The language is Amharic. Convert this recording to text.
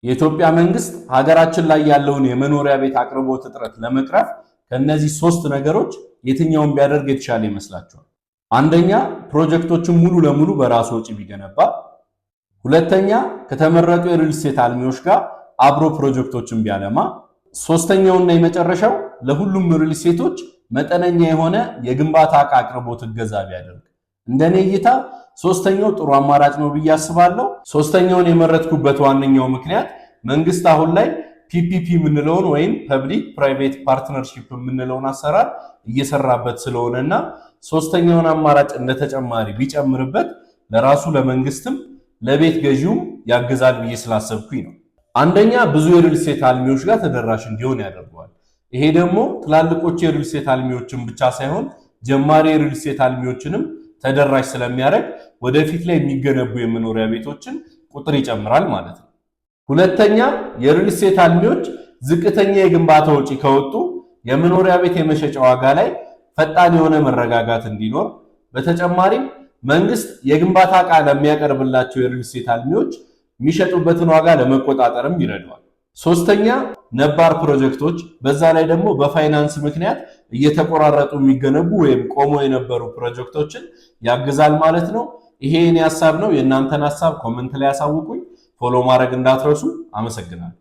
የኢትዮጵያ መንግስት ሀገራችን ላይ ያለውን የመኖሪያ ቤት አቅርቦት እጥረት ለመቅረፍ ከነዚህ ሶስት ነገሮች የትኛውን ቢያደርግ የተሻለ ይመስላችኋል? አንደኛ ፕሮጀክቶችን ሙሉ ለሙሉ በራሱ ወጪ ቢገነባ፣ ሁለተኛ ከተመረጡ የሪል ስቴት አልሚዎች ጋር አብሮ ፕሮጀክቶችን ቢያለማ፣ ሶስተኛውና የመጨረሻው ለሁሉም ሪል ስቴቶች መጠነኛ የሆነ የግንባታ ዕቃ አቅርቦት እገዛ ቢያደርግ። እንደኔ እይታ ሶስተኛው ጥሩ አማራጭ ነው ብዬ አስባለሁ። ሶስተኛውን የመረጥኩበት ዋነኛው ምክንያት መንግስት አሁን ላይ ፒፒፒ የምንለውን ወይም ፐብሊክ ፕራይቬት ፓርትነርሺፕ የምንለውን አሰራር እየሰራበት ስለሆነና ሶስተኛውን አማራጭ እንደተጨማሪ ቢጨምርበት ለራሱ ለመንግስትም ለቤት ገዢውም ያግዛል ብዬ ስላሰብኩኝ ነው። አንደኛ ብዙ የሪል ስቴት አልሚዎች ጋር ተደራሽ እንዲሆን ያደርገዋል። ይሄ ደግሞ ትላልቆች የሪል ስቴት አልሚዎችን ብቻ ሳይሆን ጀማሪ የሪል ስቴት አልሚዎችንም ተደራሽ ስለሚያደርግ ወደፊት ላይ የሚገነቡ የመኖሪያ ቤቶችን ቁጥር ይጨምራል ማለት ነው። ሁለተኛ የሪል ስቴት አልሚዎች ዝቅተኛ የግንባታ ወጪ ከወጡ የመኖሪያ ቤት የመሸጫ ዋጋ ላይ ፈጣን የሆነ መረጋጋት እንዲኖር፣ በተጨማሪም መንግስት የግንባታ ዕቃ ለሚያቀርብላቸው የሪል ስቴት አልሚዎች የሚሸጡበትን ዋጋ ለመቆጣጠርም ይረዳዋል። ሶስተኛ ነባር ፕሮጀክቶች በዛ ላይ ደግሞ በፋይናንስ ምክንያት እየተቆራረጡ የሚገነቡ ወይም ቆሞ የነበሩ ፕሮጀክቶችን ያግዛል ማለት ነው። ይሄ የኔ ሐሳብ ነው። የእናንተን ሐሳብ ኮሜንት ላይ ያሳውቁኝ። ፎሎ ማድረግ እንዳትረሱ። አመሰግናለሁ።